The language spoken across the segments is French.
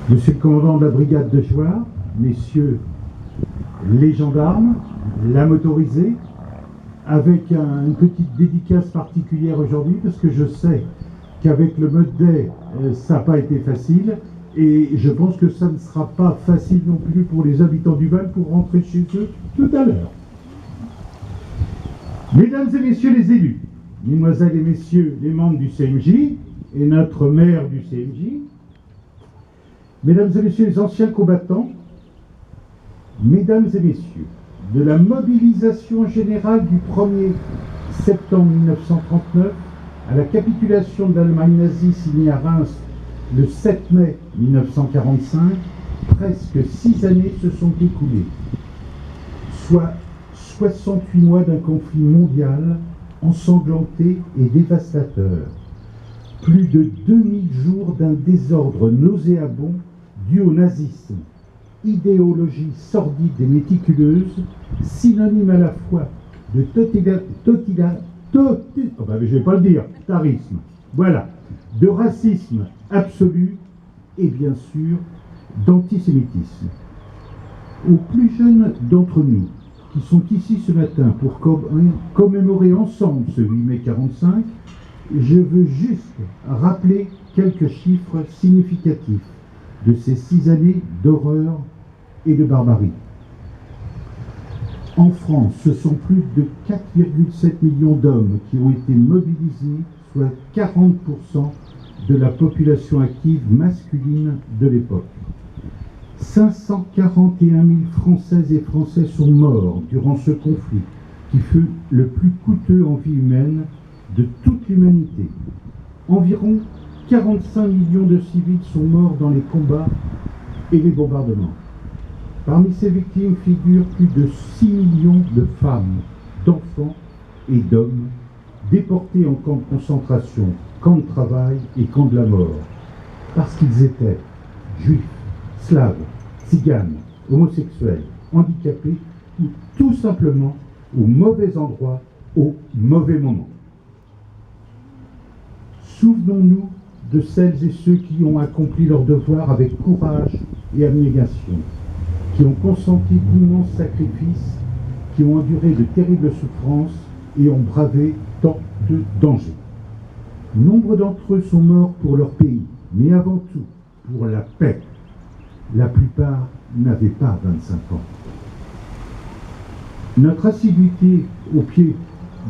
Monsieur le commandant de la brigade de Jouarre, messieurs les gendarmes, la motorisée, avec une petite dédicace particulière aujourd'hui, parce que je sais qu'avec le mode day, ça n'a pas été facile, et je pense que ça ne sera pas facile non plus pour les habitants du Val pour rentrer chez eux tout à l'heure. Mesdames et messieurs les élus, mesdemoiselles et messieurs les membres du CMJ, et notre maire du CMJ, mesdames et messieurs les anciens combattants, mesdames et messieurs, de la mobilisation générale du 1er septembre 1939 à la capitulation de l'Allemagne nazie signée à Reims le 7 mai 1945, presque 6 années se sont écoulées, soit 68 mois d'un conflit mondial ensanglanté et dévastateur, plus de 2000 jours d'un désordre nauséabond dû au nazisme, idéologie sordide et méticuleuse, synonyme à la fois de tarisme, voilà, de racisme absolu et bien sûr d'antisémitisme. Aux plus jeunes d'entre nous qui sont ici ce matin pour commémorer ensemble ce 8 mai 45, je veux juste rappeler quelques chiffres significatifs de ces 6 années d'horreur et de barbarie. En France, ce sont plus de 4,7 millions d'hommes qui ont été mobilisés, soit 40% de la population active masculine de l'époque. 541 000 Françaises et Français sont morts durant ce conflit, qui fut le plus coûteux en vie humaine de toute l'humanité. Environ 45 millions de civils sont morts dans les combats et les bombardements. Parmi ces victimes figurent plus de 6 millions de femmes, d'enfants et d'hommes déportés en camps de concentration, camps de travail et camps de la mort, parce qu'ils étaient juifs, slaves, tziganes, homosexuels, handicapés ou tout simplement au mauvais endroit, au mauvais moment. Souvenons-nous de celles et ceux qui ont accompli leur devoir avec courage et abnégation, qui ont consenti d'immenses sacrifices, qui ont enduré de terribles souffrances et ont bravé tant de dangers. Nombre d'entre eux sont morts pour leur pays, mais avant tout pour la paix. La plupart n'avaient pas 25 ans. Notre assiduité au pied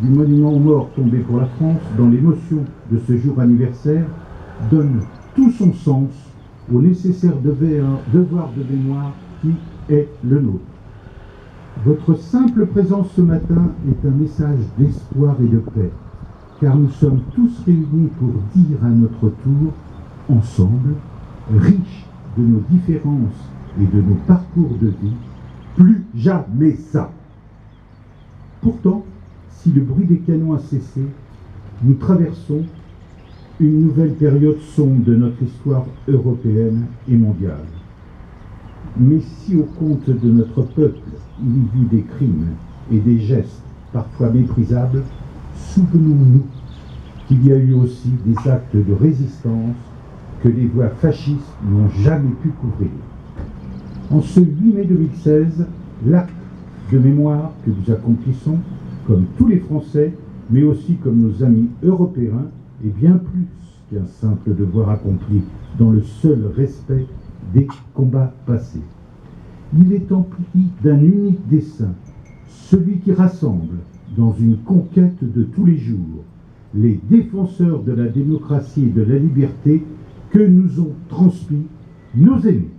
du monument aux morts tombé pour la France, dans l'émotion de ce jour anniversaire, donne tout son sens au nécessaire devoir de mémoire qui est le nôtre. Votre simple présence ce matin est un message d'espoir et de paix, car nous sommes tous réunis pour dire à notre tour, ensemble, riches de nos différences et de nos parcours de vie, plus jamais ça. Pourtant, si le bruit des canons a cessé, nous traversons une nouvelle période sombre de notre histoire européenne et mondiale. Mais si au compte de notre peuple il y eut des crimes et des gestes parfois méprisables, souvenons-nous qu'il y a eu aussi des actes de résistance que les voix fascistes n'ont jamais pu couvrir. En ce 8 mai 2016, l'acte de mémoire que nous accomplissons, comme tous les Français, mais aussi comme nos amis européens, est bien plus qu'un simple devoir accompli dans le seul respect des combats passés. Il est empli d'un unique dessein, celui qui rassemble, dans une conquête de tous les jours, les défenseurs de la démocratie et de la liberté que nous ont transmis nos aînés.